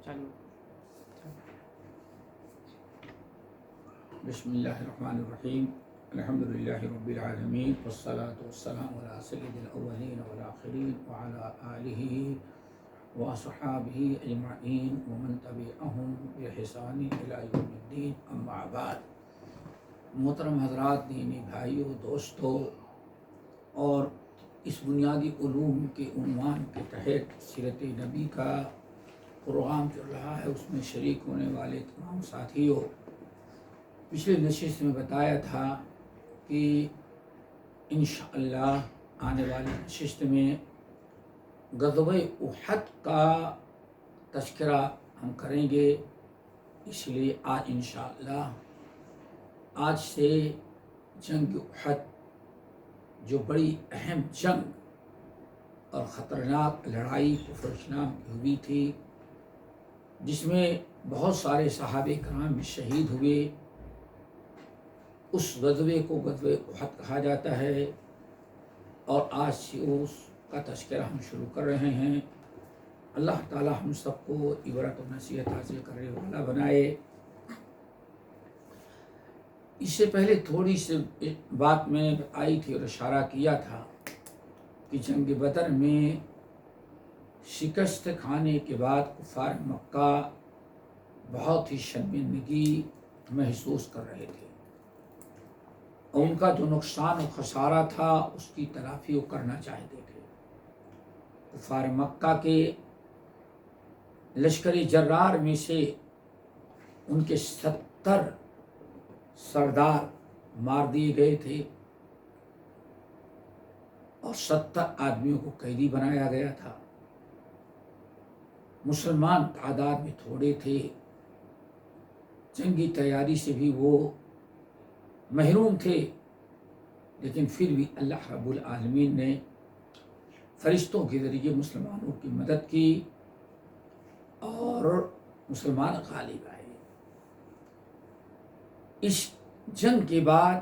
بسم اللہ الرحمن الرحیم الحمد للہ رب العالمین والصلاة والسلام علی سید الاولین والآخرین وعلی آلہ وصحابہ اجمعین ومن تبعہم بإحسان الی یوم الدین اما بعد۔ محترم حضرات، دینی بھائیوں، دوستوں، اور اس بنیادی علوم کے عنوان کے تحت سیرت نبی کا پروگرام چل رہا ہے، اس میں شریک ہونے والے تمام ساتھیوں، پچھلے نشست میں بتایا تھا کہ انشاءاللہ آنے والی نشست میں غزوہ احد کا تذکرہ ہم کریں گے، اس لیے آج انشاءاللہ آج سے جنگ احد، جو بڑی اہم جنگ اور خطرناک لڑائی کفر اسلام کی ہوئی تھی، جس میں بہت سارے صحابہ کرام بھی شہید ہوئے، اس غزوے کو غزوہ احد کہا جاتا ہے، اور آج سے اس کا تذکرہ ہم شروع کر رہے ہیں۔ اللہ تعالی ہم سب کو عبرت و نصیحت حاصل کرنے والا بنائے۔ اس سے پہلے تھوڑی سی بات میں بتائی تھی اور اشارہ کیا تھا کہ جنگ بدر میں شکست کھانے کے بعد کفار مکہ بہت ہی شرمندگی محسوس کر رہے تھے، اور ان کا جو نقصان و خسارہ تھا اس کی تلافی وہ کرنا چاہتے تھے۔ کفار مکہ کے لشکر جرار میں سے ان کے 70 سردار مار دیے گئے تھے، اور 70 آدمیوں کو قیدی بنایا گیا تھا۔ مسلمان تعداد میں تھوڑے تھے، جنگی تیاری سے بھی وہ محروم تھے، لیکن پھر بھی اللہ رب العالمین نے فرشتوں کے ذریعے مسلمانوں کی مدد کی اور مسلمان غالب آئے۔ اس جنگ کے بعد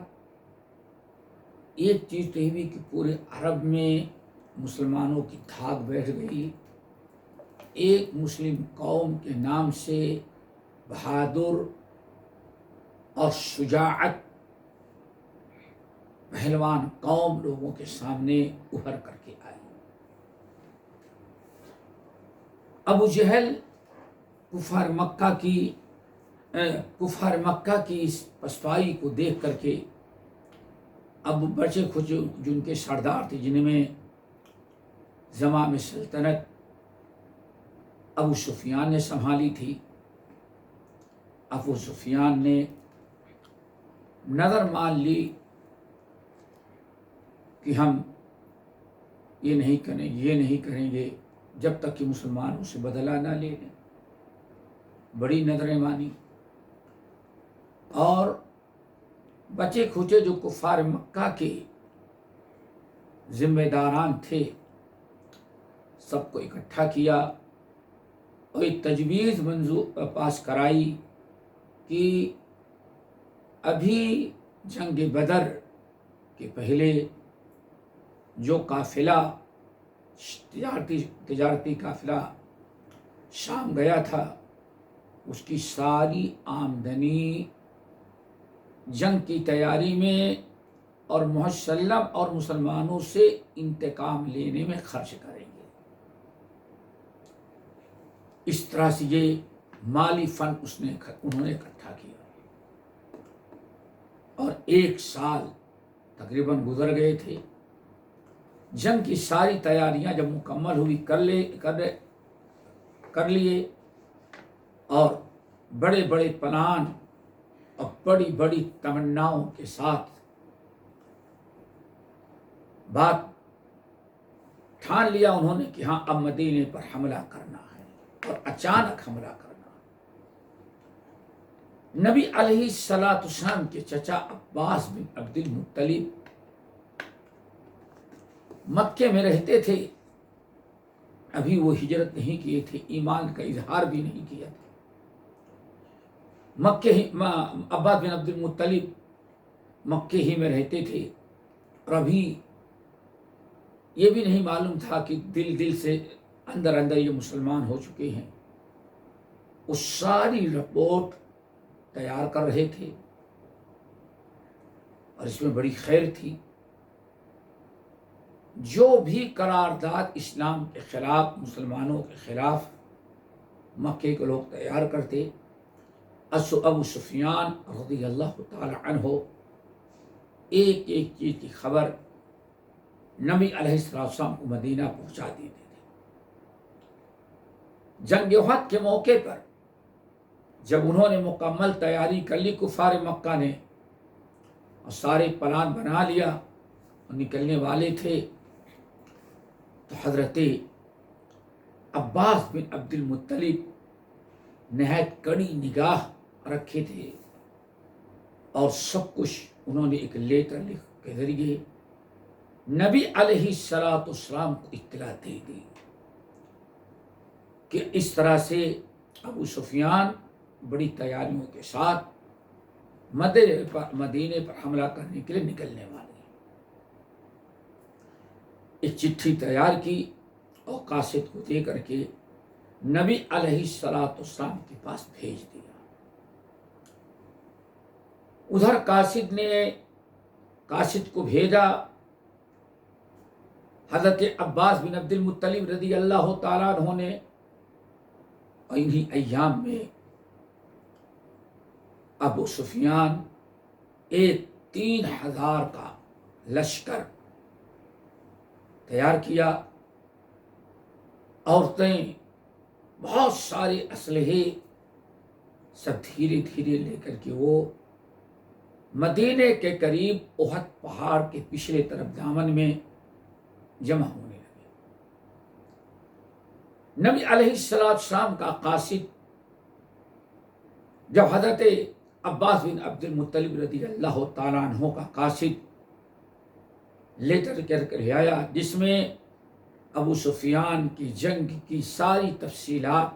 ایک چیز تو یہ بھی کہ پورے عرب میں مسلمانوں کی دھاک بیٹھ گئی۔ ایک مسلم قوم کے نام سے بہادر اور شجاعت پہلوان قوم لوگوں کے سامنے ابھر کر کے آئی۔ ابو جہل کفار مکہ کی اس پسپائی کو دیکھ کر کے، اب بچے کچھ جن کے سردار تھے، جن میں زمام سلطنت ابو سفیان نے سنبھالی تھی، ابو سفیان نے نظر مان لی کہ ہم یہ نہیں کریں گے جب تک کہ مسلمانوں سے بدلہ نہ لے لیں۔ بڑی نظریں مانی، اور بچے کھوچے جو کفار مکہ کے ذمہ داران تھے، سب کو اکٹھا کیا اور ایک تجویز منظور پاس کرائی کہ ابھی جنگ بدر کے پہلے جو قافلہ تجارتی قافلہ شام گیا تھا، اس کی ساری آمدنی جنگ کی تیاری میں اور محسلم اور مسلمانوں سے انتقام لینے میں خرچ کریں گے۔ اس طرح سے یہ مالی فنڈ انہوں نے اکٹھا کیا، اور 1 سال تقریباً گزر گئے تھے۔ جنگ کی ساری تیاریاں جب مکمل ہوئی کر لیے، اور بڑے بڑے پلان اور بڑی بڑی تمناؤں کے ساتھ بات ٹھان لیا انہوں نے کہ ہاں اب مدینے پر حملہ کرنا ہے، اور اچانک حملہ کرنا۔ نبی علیہ السلام کے چچا عباس بن عبد المطلب مکے میں رہتے تھے، ابھی وہ ہجرت نہیں کیے تھے، ایمان کا اظہار بھی نہیں کیا تھا۔ عباس بن عبد المطلب مکے ہی میں رہتے تھے، اور ابھی یہ بھی نہیں معلوم تھا کہ دل سے اندر یہ مسلمان ہو چکے ہیں۔ وہ ساری رپورٹ تیار کر رہے تھے، اور اس میں بڑی خیر تھی۔ جو بھی قرارداد اسلام کے خلاف، مسلمانوں کے خلاف مکے کے لوگ تیار کرتے، ابو سفیان رضی اللہ تعالی عنہ ایک ایک چیز کی خبر نبی علیہ السلام کو مدینہ پہنچا دیتے تھے۔ جنگ احد کے موقع پر جب انہوں نے مکمل تیاری کر لی کفار مکہ نے، اور سارے پلان بنا لیا اور نکلنے والے تھے، تو حضرت عباس بن عبد المطلب نہایت کڑی نگاہ رکھے تھے، اور سب کچھ انہوں نے ایک لیٹر لکھ کے ذریعے نبی علیہ السلام کو اطلاع دے دی کہ اس طرح سے ابو سفیان بڑی تیاریوں کے ساتھ مدینے پر حملہ کرنے کے لیے نکلنے والے ہیں۔ ایک چٹھی تیار کی اور قاصد کو دے کر کے نبی علیہ السلام کے پاس بھیج دیا۔ ادھر قاصد کو بھیجا، حضرت عباس بن عبد المطلب رضی اللہ تعالیٰ عنہ نے، اور انہی ایام میں ابو سفیان ایک 3000 کا لشکر تیار کیا، عورتیں، بہت سارے اسلحے، سب دھیرے دھیرے لے کر کے وہ مدینے کے قریب احد پہاڑ کے پچھلے طرف دامن میں جمع ہونے لگے۔ نبی علیہ السلام کا قاصد جب حضرت عباس بن عبد المطلب رضی اللہ تعالیٰ عنہ کا قاصد لیٹر کر کے آیا، جس میں ابو سفیان کی جنگ کی ساری تفصیلات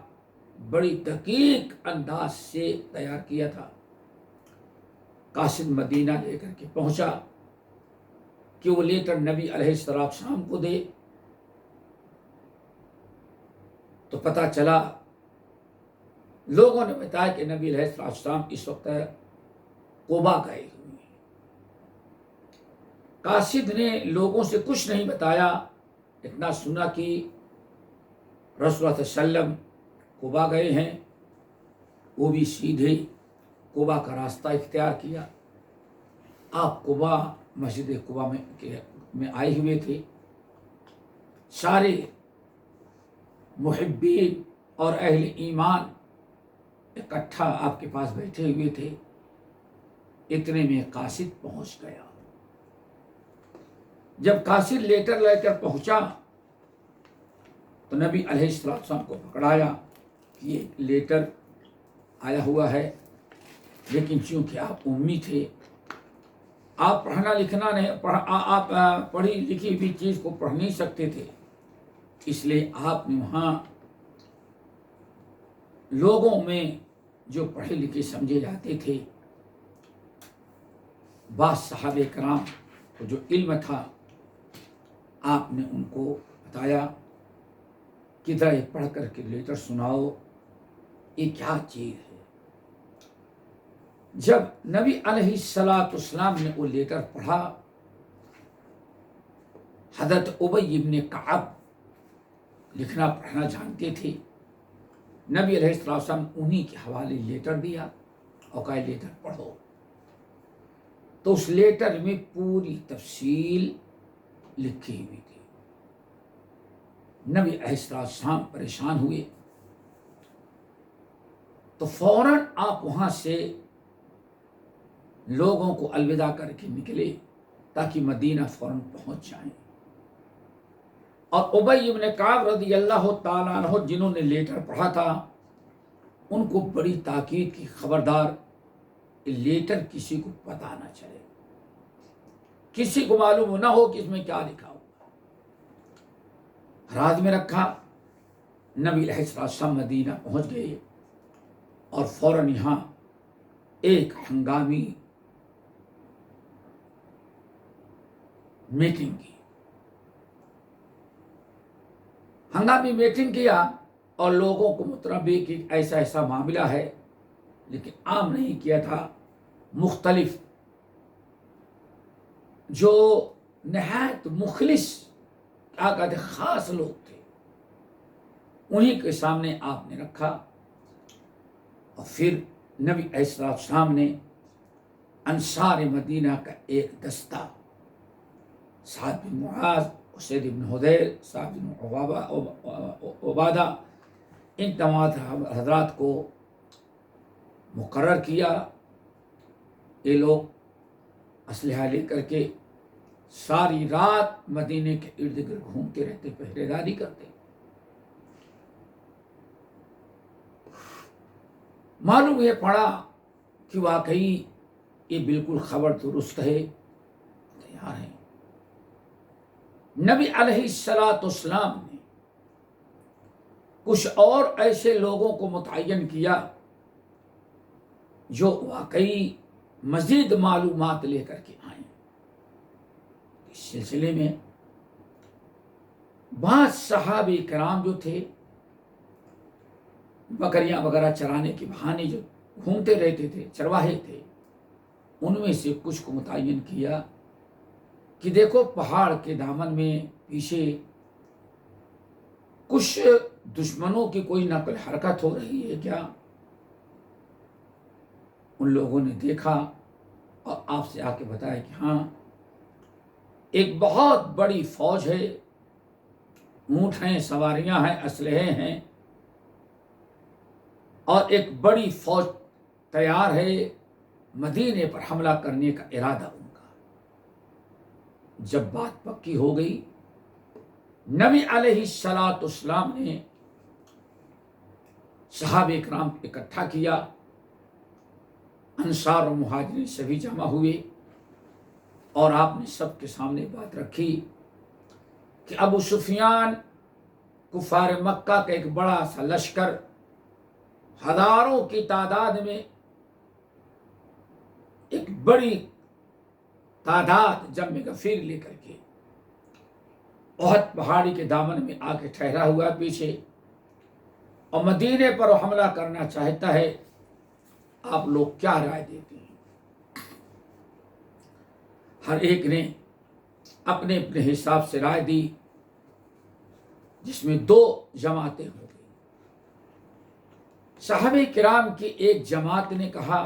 بڑی دقیق انداز سے تیار کیا تھا، قاصد مدینہ لے کر کے پہنچا کہ وہ لیٹر نبی علیہ السلام کو دے، تو پتہ چلا، لوگوں نے بتایا کہ نبی علیہ السلام اس وقت قبا گئے ہوئے ہیں۔ قاصد نے لوگوں سے کچھ نہیں بتایا، اتنا سنا کہ رسول اللہ صلی اللہ علیہ وسلم قبا گئے ہیں، وہ بھی سیدھے قبا کا راستہ اختیار کیا۔ آپ قبا، مسجد قبا میں آئے ہوئے تھے، سارے محبین اور اہل ایمان اکٹھا آپ کے پاس بیٹھے ہوئے تھے۔ اتنے میں قاصد پہنچ گیا۔ جب قاصد لیٹر لے کر پہنچا تو نبی علیہ السلام کو پکڑایا کہ یہ لیٹر آیا ہوا ہے، لیکن چونکہ آپ امی تھے، آپ پڑھنا لکھنا نہیں، آپ پڑھی لکھی ہوئی چیز کو پڑھ نہیں سکتے تھے، اس لیے آپ نے وہاں لوگوں میں جو پڑھے لکھے سمجھے جاتے تھے، بعض صحابہ کرام کو جو علم تھا، آپ نے ان کو بتایا کہ ذرا یہ پڑھ کر کے لیٹر سناؤ، یہ کیا چیز ہے۔ جب نبی علیہ السلام نے وہ لیٹر پڑھا، حضرت ابی بن کعب لکھنا پڑھنا جانتے تھے، نبی علیہ السلام انہی کے حوالے لیٹر دیا اور کہا لیٹر پڑھو۔ تو اس لیٹر میں پوری تفصیل لکھی ہوئی تھی۔ نبی علیہ السلام پریشان ہوئے، تو فوراً آپ وہاں سے لوگوں کو الوداع کر کے نکلے تاکہ مدینہ فوراً پہنچ جائیں۔ اور ابی بن کعب رضی اللہ تعالیٰ عنہ جنہوں نے لیٹر پڑھا تھا، ان کو بڑی تاکید کی، خبردار لیٹر کسی کو پتہ نہ چلے، کسی کو معلوم نہ ہو کہ اس میں کیا لکھا ہو۔ راز میں رکھا۔ نبی علیہ السلام مدینہ پہنچ گئے اور فوراً یہاں ایک ہنگامی میٹنگ کی، کیا اور لوگوں کو متنبع کہ ایسا ایسا معاملہ ہے، لیکن عام نہیں کیا تھا، مختلف جو نہایت مخلص کیا کہتے خاص لوگ تھے، انہی کے سامنے آپ نے رکھا۔ اور پھر نبی علیہ السلام نے انصار مدینہ کا ایک دستہ، سعد بن معاذ، اسید بن حضیر، سعد بن عبادہ، ان تمام حضرات کو مقرر کیا۔ یہ لوگ اسلحہ لے کر کے ساری رات مدینے کے ارد گرد گھومتے رہتے، پہرے داری کرتے۔ معلوم یہ پڑا کہ واقعی یہ بالکل خبر درست ہے، تیار ہیں۔ نبی علیہ السلام نے کچھ اور ایسے لوگوں کو متعین کیا جو واقعی مزید معلومات لے کر کے آئیں۔ اس سلسلے میں بعض صحابہ کرام جو تھے، بکریاں وغیرہ چرانے کے بہانے جو گھومتے رہتے تھے، چرواہے تھے، ان میں سے کچھ کو متعین کیا کہ دیکھو پہاڑ کے دامن میں پیچھے کچھ دشمنوں کی کوئی نقل حرکت ہو رہی ہے کیا؟ ان لوگوں نے دیکھا اور آپ سے آ کے بتایا کہ ہاں، ایک بہت بڑی فوج ہے، اونٹ ہیں، سواریاں ہیں، اسلحے ہیں، اور ایک بڑی فوج تیار ہے مدینے پر حملہ کرنے کا ارادہ ان کا۔ جب بات پکی ہو گئی، نبی علیہ السلام نے صحابہ کرام اکٹھا کیا، انصار و مہاجرین سبھی جمع ہوئے، اور آپ نے سب کے سامنے بات رکھی کہ ابو سفیان کفار مکہ کا ایک بڑا سا لشکر ہزاروں کی تعداد میں، ایک بڑی تعداد جمع غفیر لے کر کے احد پہاڑی کے دامن میں آ کے ٹھہرا ہوا پیچھے، اور مدینے پر حملہ کرنا چاہتا ہے۔ آپ لوگ کیا رائے دیتے ہیں؟ ہر ایک نے اپنے اپنے حساب سے رائے دی، جس میں دو جماعتیں ہو گئی۔ صحابہ کرام کی ایک جماعت نے کہا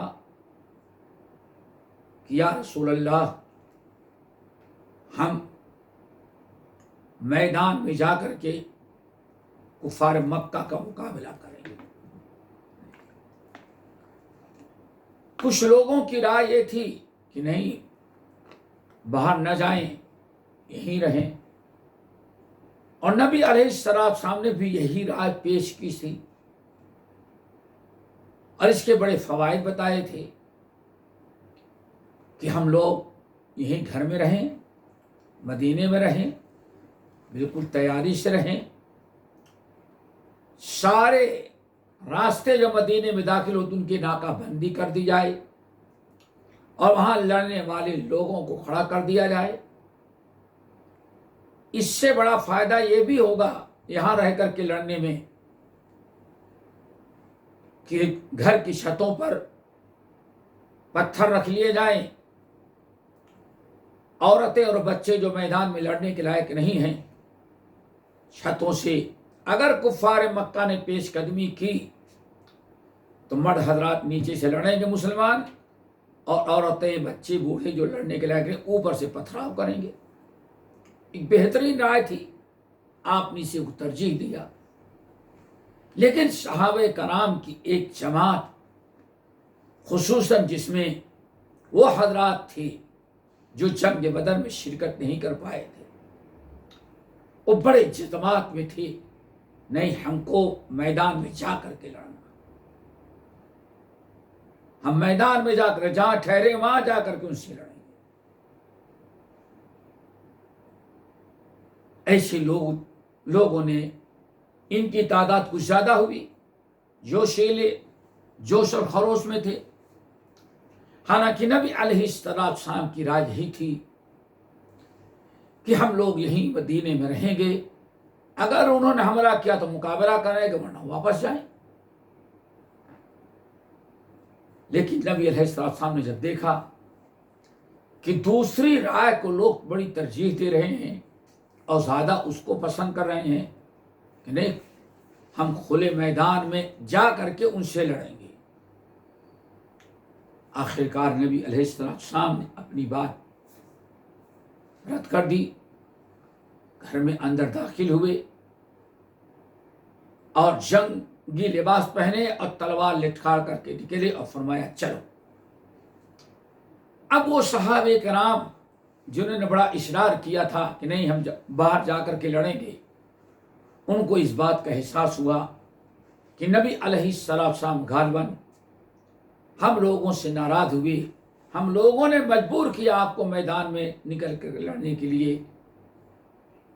کہ یا رسول اللہ، ہم میدان میں جا کر کے کفار مکہ کا مقابلہ کریں گے۔ کچھ لوگوں کی رائے یہ تھی کہ نہیں، باہر نہ جائیں، یہیں رہیں، اور نبی علیہ السلام نے بھی یہی رائے پیش کی تھی، اور اس کے بڑے فوائد بتائے تھے کہ ہم لوگ یہیں گھر میں رہیں، مدینے میں رہیں، بالکل تیاری سے رہیں، سارے راستے جو مدینے میں داخل ہوتے ان کی ناکہ بندی کر دی جائے، اور وہاں لڑنے والے لوگوں کو کھڑا کر دیا جائے۔ اس سے بڑا فائدہ یہ بھی ہوگا یہاں رہ کر کے لڑنے میں کہ گھر کی چھتوں پر پتھر رکھ لیے جائیں، عورتیں اور بچے جو میدان میں لڑنے کے لائق نہیں ہیں، چھتوں سے اگر کفار مکہ نے پیش قدمی کی تو مرد حضرات نیچے سے لڑیں گے مسلمان، اور عورتیں، بچے، بوڑھے جو لڑنے کے لائق ہیں اوپر سے پتھراؤ کریں گے۔ ایک بہترین رائے تھی، آپ نے اسے ترجیح دیا۔ لیکن صحابہ کرام کی ایک جماعت، خصوصاً جس میں وہ حضرات تھے جو جنگ بدر میں شرکت نہیں کر پائے تھے، وہ بڑے جذبات میں تھے، نہیں، ہم کو میدان میں جا کر کے لڑنا، ہم میدان میں جا کر جہاں ٹھہرے وہاں جا کر کے ان سے لڑیں گے۔ ایسے لوگوں نے، ان کی تعداد کچھ زیادہ ہوئی، جوش اور خروش میں تھے۔ حالانکہ نبی علیہ السلام کی رائے یہی تھی کہ ہم لوگ یہیں مدینے میں رہیں گے، اگر انہوں نے حملہ کیا تو مقابلہ کریں گے ورنہ واپس جائیں. لیکن نبی علیہ السلام نے جب دیکھا کہ دوسری رائے کو لوگ بڑی ترجیح دے رہے ہیں اور زیادہ اس کو پسند کر رہے ہیں کہ نہیں ہم کھلے میدان میں جا کر کے ان سے لڑیں گے، آخرکار نبی علیہ السلام نے اپنی بات رد کر دی، گھر میں اندر داخل ہوئے اور جنگی لباس پہنے اور تلوار لٹکا کر کے نکلے اور فرمایا چلو. اب وہ صحابہ کرام جنہوں نے بڑا اصرار کیا تھا کہ نہیں ہم باہر جا کر کے لڑیں گے، ان کو اس بات کا احساس ہوا کہ نبی علیہ السلام غالباً ہم لوگوں سے ناراض ہوئے، ہم لوگوں نے مجبور کیا آپ کو میدان میں نکل کر لڑنے کے لیے،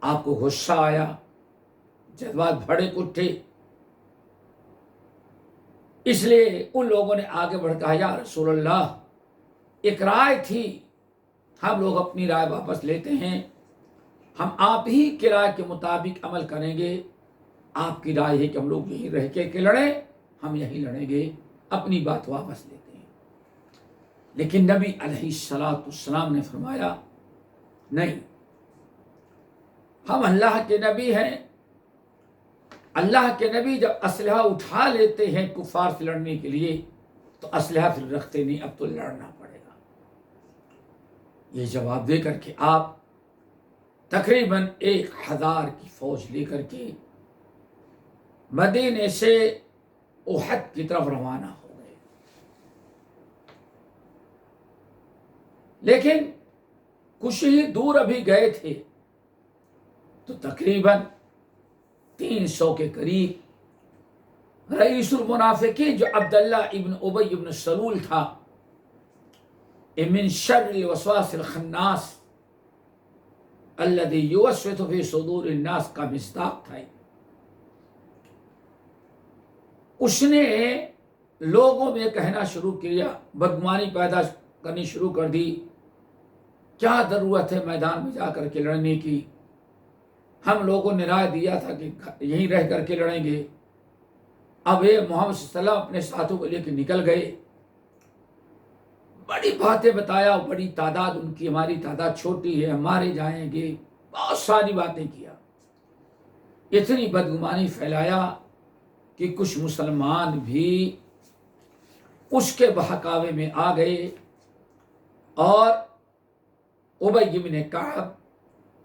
آپ کو غصہ آیا، جذبات بھڑک اٹھے، اس لیے ان لوگوں نے آگے بڑھ کہا یا رسول اللہ ایک رائے تھی، ہم لوگ اپنی رائے واپس لیتے ہیں، ہم آپ ہی کی رائے کے مطابق عمل کریں گے، آپ کی رائے ہے کہ ہم لوگ یہیں رہ کے لڑیں، ہم یہیں لڑیں گے، اپنی بات واپس لیتے ہیں. لیکن نبی علیہ السلام نے فرمایا نہیں، ہم اللہ کے نبی ہیں، اللہ کے نبی جب اسلحہ اٹھا لیتے ہیں کفار سے لڑنے کے لیے تو اسلحہ پھر رکھتے نہیں، اب تو لڑنا پڑے گا. یہ جواب دے کر کے آپ تقریباً 1000 کی فوج لے کر کے مدینے سے احد کی طرف روانہ ہو گئے. لیکن کچھ ہی دور ابھی گئے تھے تو تقریباً 300 کے قریب رئیس المنافقین جو عبداللہ ابن ابی ابن سلول تھا، من شر الوسواس الخناس الذي يوسوس في صدور الناس کا مصداق تھا، اس نے لوگوں میں کہنا شروع کیا، بدگمانی پیدا کرنی شروع کر دی، کیا ضرورت ہے میدان میں جا کر کے لڑنے کی، ہم لوگوں نے رائے دیا تھا کہ یہیں رہ کر کے لڑیں گے. اب یہ محمد صلی اللہ علیہ وسلم اپنے ساتھوں کو لے کے نکل گئے، بڑی باتیں بتایا، بڑی تعداد ان کی، ہماری تعداد چھوٹی ہے، ہمارے جائیں گے، بہت ساری باتیں کیا، اتنی بدگمانی پھیلایا کہ کچھ مسلمان بھی اس کے بہکاوے میں آ گئے اور ابی بن کعب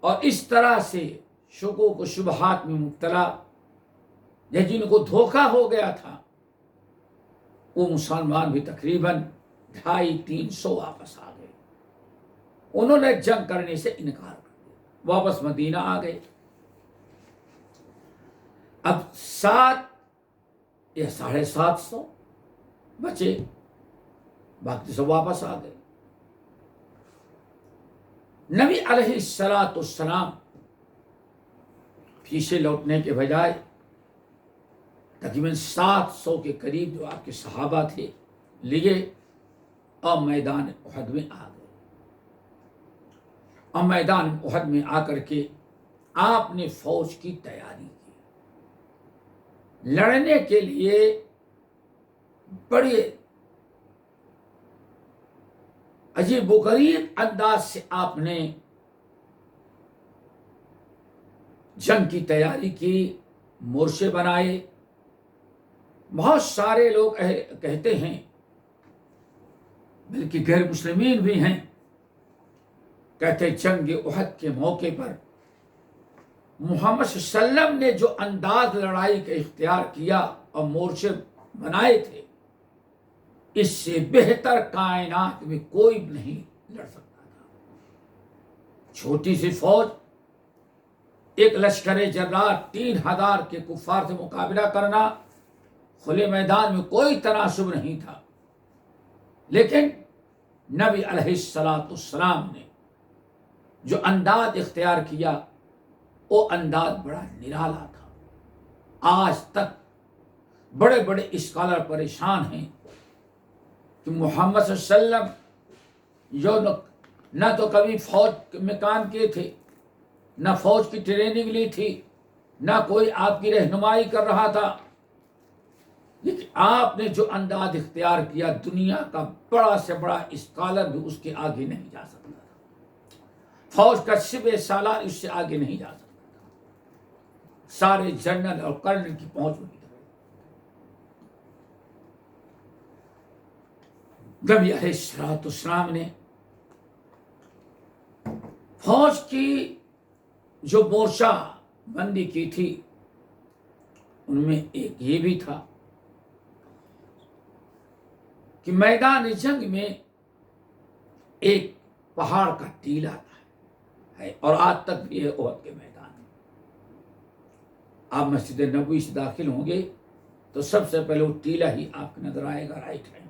اور اس طرح سے شکوک و شبہات میں مبتلا یا جن کو دھوکہ ہو گیا تھا وہ مسلمان بھی تقریباً 250-300 واپس آ گئے. انہوں نے جنگ کرنے سے انکار کر دیا، واپس مدینہ آ گئے. اب 7 یا 750 بچے، باقی سب واپس آ گئے. نبی علیہ السلام پیچھے لوٹنے کے بجائے تقریباً 700 کے قریب جو آپ کے صحابہ تھے لیے اور میدان احد میں آ گئے. اور میدان احد میں آ کر کے آپ نے فوج کی تیاری کی، لڑنے کے لیے بڑے عجیب و غریب انداز سے آپ نے جنگ کی تیاری کی، مورچے بنائے. بہت سارے لوگ کہتے ہیں، بلکہ غیر مسلمین بھی ہیں، کہتے جنگ احد کے موقع پر محمد صلی اللہ علیہ وسلم نے جو انداز لڑائی کا اختیار کیا اور مورچے بنائے تھے، اس سے بہتر کائنات میں کوئی نہیں لڑ سکتا تھا. چھوٹی سی فوج، ایک لشکر جرار 3000 کے کفار سے مقابلہ کرنا، کھلے میدان میں کوئی تناسب نہیں تھا. لیکن نبی علیہ السلام نے جو انداز اختیار کیا وہ انداز بڑا نرالا تھا. آج تک بڑے بڑے اسکالر پریشان ہیں کہ محمد صلی اللہ علیہ وسلم جو نہ تو کبھی فوج میں کام کیے تھے، نہ فوج کی ٹریننگ لی تھی، نہ کوئی آپ کی رہنمائی کر رہا تھا، لیکن آپ نے جو انداز اختیار کیا، دنیا کا بڑا سے بڑا اسکالر بھی اس کے آگے نہیں جا سکتا تھا، فوج کا شبہ سالار اس سے آگے نہیں جا سکتا تھا، سارے جنرل اور کرنل کی پہنچ ہوئی تھی۔ نبی علیہ السلام نے فوج کی جو مورچہ بندی کی تھی، ان میں ایک یہ بھی تھا کہ میدان جنگ میں ایک پہاڑ کا ٹیلہ ہے، اور آج تک بھی ہے احد کے میدان میں۔ آپ مسجد نبوی سے داخل ہوں گے تو سب سے پہلے وہ ٹیلہ ہی آپ کو نظر آئے گا، رائٹ ہے۔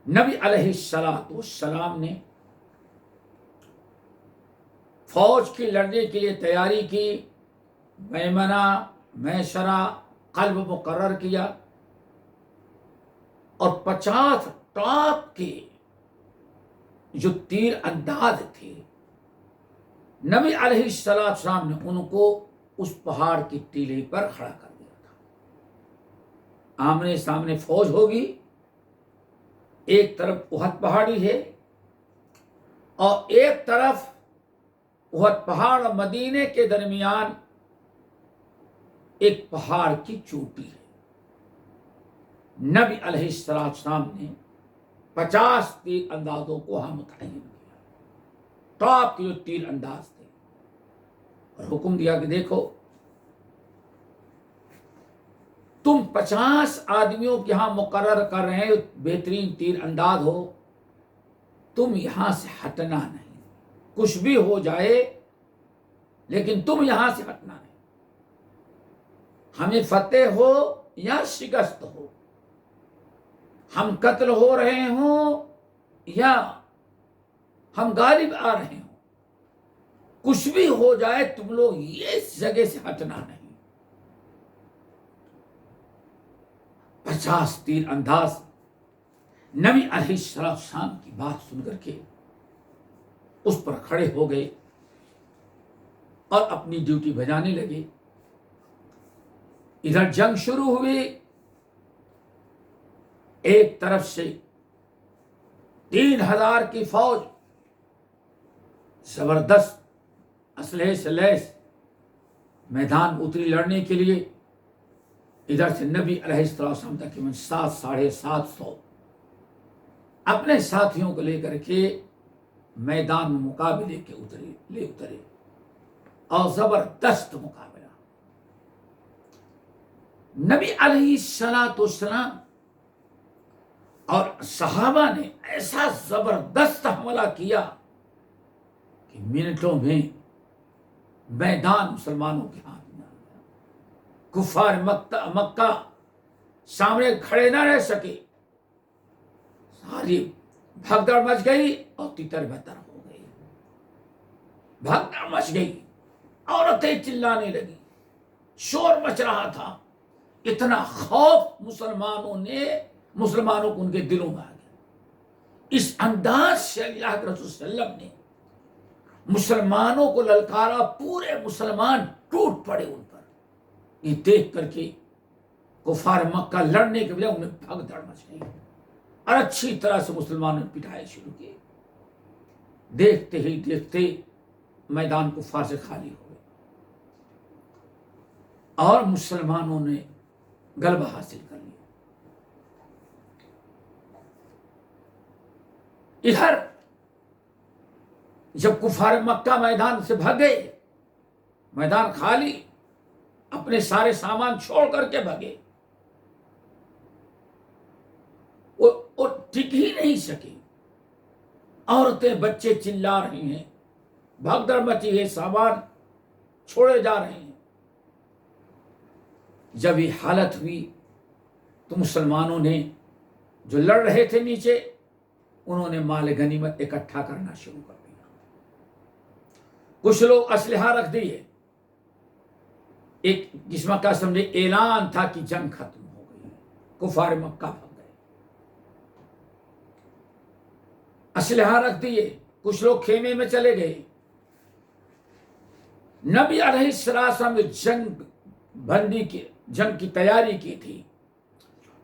نبی علیہ السلام نے فوج کی لڑنے کے لیے تیاری کی، میمنہ، میسرہ، قلب مقرر کیا، اور 50 ٹاپ کے جو تیر انداز تھے، نبی علیہ السلام نے ان کو اس پہاڑ کی ٹیلے پر کھڑا کر دیا تھا۔ آمنے سامنے فوج ہوگی، ایک طرف احد پہاڑی ہے اور ایک طرف احد پہاڑ اور مدینے کے درمیان ایک پہاڑ کی چوٹی ہے۔ نبی علیہ السلام نے 50 تیر اندازوں کو وہاں متعین کیا، ٹاپ کے جو تیر انداز تھے، اور حکم دیا کہ دیکھو تم 50 آدمیوں کے یہاں مقرر کر رہے ہیں، بہترین تیر انداز ہو، تم یہاں سے ہٹنا نہیں، کچھ بھی ہو جائے لیکن تم یہاں سے ہٹنا نہیں، ہمیں فتح ہو یا شکست ہو، ہم قتل ہو رہے ہوں یا ہم غالب آ رہے ہوں، کچھ بھی ہو جائے تم لوگ یہ اس جگہ سے ہٹنا نہیں۔ 50 تیر انداز نبی علیہ السلام کی بات سن کر کے اس پر کھڑے ہو گئے اور اپنی ڈیوٹی بجانے لگے۔ ادھر جنگ شروع ہوئی، ایک طرف سے 3000 کی فوج زبردست اسلحے سے لیس میدان اتری لڑنے کے لیے، ادھر سے نبی علیہ السلام تقریباً 700-750 اپنے ساتھیوں کو لے کر کے میدان میں مقابلے کے اترے اور زبردست مقابلہ۔ نبی علیہ السلام اور صحابہ نے ایسا زبردست حملہ کیا کہ منٹوں میں میدان مسلمانوں کے ہاتھ میں آ گیا۔ کفار مکہ سامنے کھڑے نہ رہ سکے، ساری بھگدڑ مچ گئی اور تتر بتر ہو گئی، بھگدڑ مچ گئی، عورتیں چلانے لگی، شور مچ رہا تھا، اتنا خوف مسلمانوں کو ان کے دلوں میں آ گیا۔ اس انداز سے اللہ کے رسول صلی اللہ علیہ وسلم نے مسلمانوں کو للکارا، پورے مسلمان ٹوٹ پڑے ان پر۔ یہ دیکھ کر کے کفار مکہ لڑنے کے بجائے انہیں بھگدڑ مچ گئی اور اچھی طرح سے مسلمانوں نے پٹائی شروع کی۔ دیکھتے ہی دیکھتے میدان کفار سے خالی ہو گئے اور مسلمانوں نے غلبہ حاصل کر لیا۔ ادھر جب کفار مکہ میدان سے بھگے، میدان خالی، اپنے سارے سامان چھوڑ کر کے بھگے، وہ ٹک ہی نہیں سکے، عورتیں بچے چلا رہی ہیں، بھگدڑ مچی ہے، سامان چھوڑے جا رہے ہیں۔ جب یہ حالت ہوئی تو مسلمانوں نے جو لڑ رہے تھے نیچے، انہوں نے مال غنیمت اکٹھا کرنا شروع کر دیا۔ کچھ لوگ اسلحہ رکھ دیے، ایک قسم کا سمجھے اعلان تھا کہ جنگ ختم ہو گئی، کفار مکہ بھگ گئے، اسلحہ رکھ دیے، کچھ لوگ خیمے میں چلے گئے، نبی علیہ السلام نے جنگ کی تیاری کی تھی،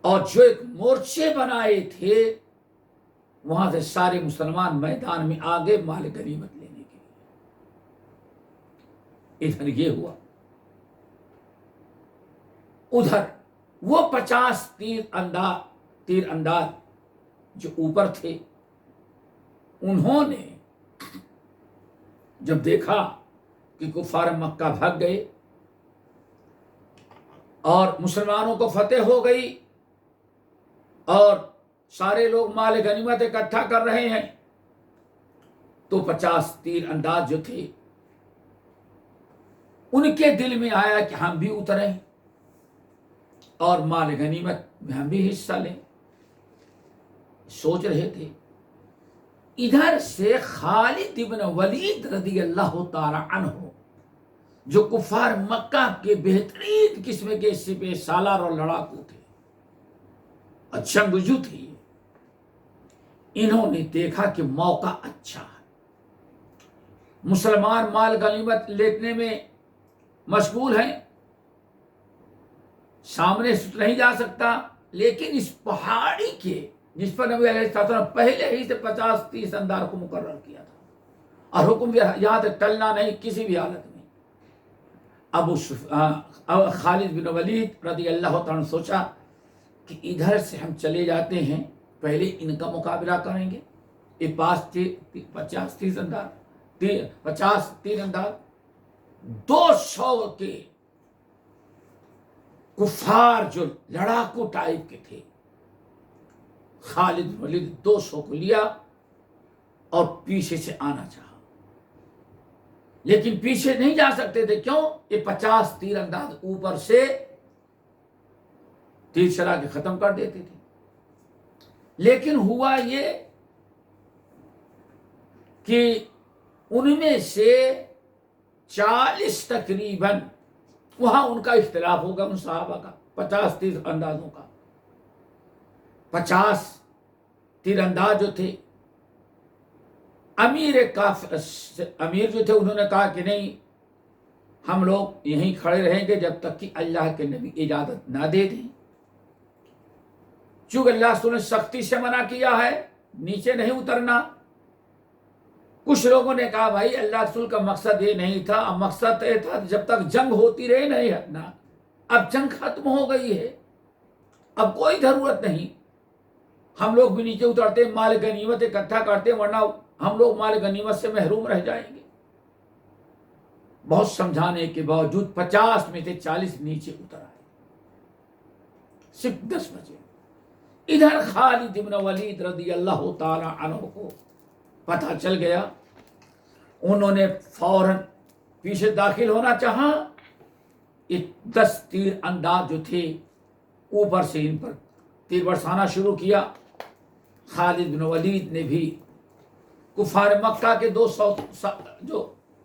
اور جو ایک مورچے بنائے تھے وہاں سے سارے مسلمان میدان میں آگے مال غنیمت لینے کے لیے۔ ادھر یہ ہوا، ادھر وہ 50 تیر انداز جو اوپر تھے، انہوں نے جب دیکھا کہ کفار مکہ بھاگ گئے اور مسلمانوں کو فتح ہو گئی اور سارے لوگ مال غنیمت اکٹھا کر رہے ہیں، تو 50 تیر انداز جو تھے ان کے دل میں آیا کہ ہم بھی اتریں اور مال غنیمت میں ہم بھی حصہ لیں۔ سوچ رہے تھے، ادھر سے خالد بن ولید رضی اللہ تعالی عنہ جو کفار مکہ کے بہترین قسم کے سپہ سالار اور لڑاکو تھے، جنگجو تھے، انہوں نے دیکھا کہ موقع اچھا ہے، مسلمان مال غنیمت لینے میں مشغول ہیں، سامنے سے نہیں جا سکتا، لیکن اس پہاڑی کے جس پر نبی علیہ السلام پہلے ہی سے 50 30 اندار کو مقرر کیا تھا، اور حکم دیا یہاں تک ٹلنا نہیں کسی بھی حالت میں۔ خالد بن ولید رضی اللہ تعالیٰ نے سوچا کہ ادھر سے ہم چلے جاتے ہیں، پہلے ان کا مقابلہ کریں گے، یہ 50 30 اندار 50 تیر انداز 200 کے کفار جو لڑاکو ٹائپ کے تھے، خالد بن ولید 200 کو لیا اور پیچھے سے آنا چاہا، لیکن پیچھے نہیں جا سکتے تھے، کیوں؟ یہ 50 تیر انداز اوپر سے تیر چلا کے ختم کر دیتے تھے۔ لیکن ہوا یہ کہ ان میں سے 40 تقریباً، وہاں ان کا اختلاف ہوگا ان صحابہ کا، 50 تیر اندازوں کا، 50 تیر انداز جو تھے، امیر جو تھے انہوں نے کہا کہ نہیں، ہم لوگ یہیں کھڑے رہیں گے جب تک کہ اللہ کے نبی اجازت نہ دے دیں، چونکہ اللہ رسول نے سختی سے منع کیا ہے نیچے نہیں اترنا۔ کچھ لوگوں نے کہا بھائی اللہ رسول کا مقصد یہ نہیں تھا، مقصد یہ تھا جب تک جنگ ہوتی رہے نہیں ہٹنا، اب جنگ ختم ہو گئی ہے، اب کوئی ضرورت نہیں، ہم لوگ بھی نیچے اترتے مال غنیمت اکٹھا کرتے، ورنہ ہم لوگ مال غنیمت سے محروم رہ جائیں گے۔ بہت سمجھانے کے باوجود 50 میں سے 40 نیچے اتر آئے، صرف 10 بجے۔ ادھر خالد بن ولید رضی اللہ تعالی عنہ کو پتہ چل گیا، انہوں نے فوراً پیچھے داخل ہونا چاہا، یہ 10 تیر انداز جو تھے اوپر سے ان پر تیر برسانا شروع کیا۔ خالد بن ولید نے بھی کفار مکہ کے 200 جو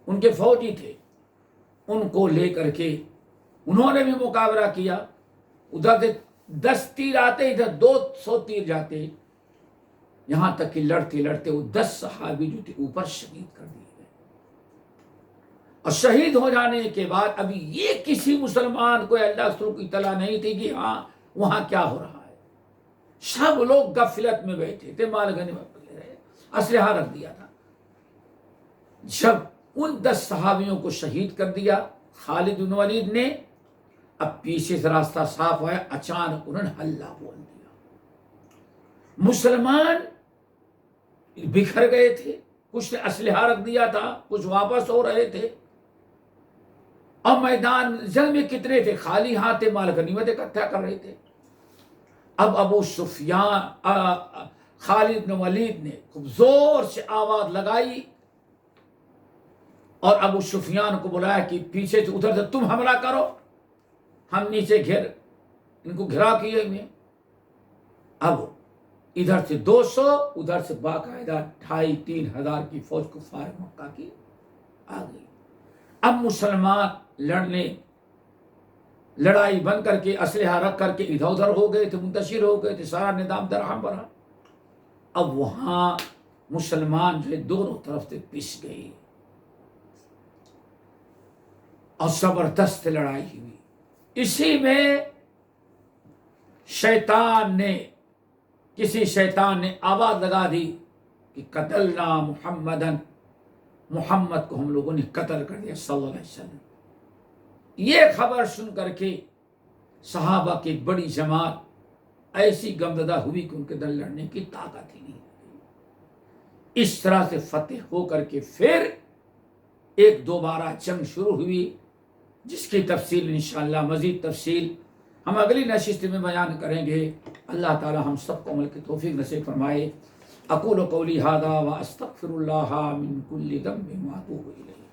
ان کے فوجی تھے ان کو لے کر کے انہوں نے بھی مقابلہ کیا، ادھر سے 10 تیر آتے، ادھر 200 تیر جاتے، یہاں تک کہ لڑتے لڑتے وہ 10 صحابی جو تھے اوپر شہید کر دیے گئے۔ اور شہید ہو جانے کے بعد ابھی یہ کسی مسلمان کو اللہ رسول کی اطلاع نہیں تھی کہ ہاں وہاں کیا ہو رہا ہے، سب لوگ غفلت میں بیٹھے تھے، مال غنیمت لے رہے، اسلحہ رکھ دیا تھا۔ جب ان 10 صحابیوں کو شہید کر دیا خالد بن ولید نے، اب پیچھے سے راستہ صاف ہوا، اچانک انہوں نے ہلہ بول دیا، مسلمان بکھر گئے تھے، کچھ نے اسلحہ رکھ دیا تھا، کچھ واپس ہو رہے تھے، اور میدان جنگ میں کتنے تھے؟ خالی ہاتھ تھے، مال غنیمت اکٹھا کر رہے تھے۔ اب ابو سفیان خالد بن ولید نے خوب زور سے آواز لگائی اور ابو سفیان کو بلایا کہ پیچھے سے ادھر سے تم حملہ کرو، ہم نیچے ان کو گھرا کیے ہوئے۔ اب ادھر سے 200، ادھر سے باقاعدہ 2500 3,000 کی فوج کفار مکہ کی آ گئی۔ اب مسلمان لڑائی بند کر کے اسلحہ رکھ کر کے ادھر ادھر ہو گئے تھے، منتشر ہو گئے تھے، سارا نظام درہم برہم۔ اب وہاں مسلمان جو ہے دونوں طرف سے پس گئے، اور زبردست لڑائی ہوئی. اسی میں کسی شیطان نے آواز لگا دی کہ قتلنا محمدن، محمد کو ہم لوگوں نے قتل کر دیا صلی اللہ علیہ وسلم. یہ خبر سن کر کے صحابہ کی ایک بڑی جماعت ایسی غمزدہ ہوئی کہ ان کے در لڑنے کی طاقت ہی نہیں. اس طرح سے فتح ہو کر کے پھر ایک دوبارہ جنگ شروع ہوئی، جس کی تفصیل انشاءاللہ مزید تفصیل ہم اگلی نشست میں بیان کریں گے. اللہ تعالی ہم سب کو عمل کی توفیق نصیب فرمائے. اقول قولی ھذا واستغفر اللہ من کل ذنب واتوب الیہ.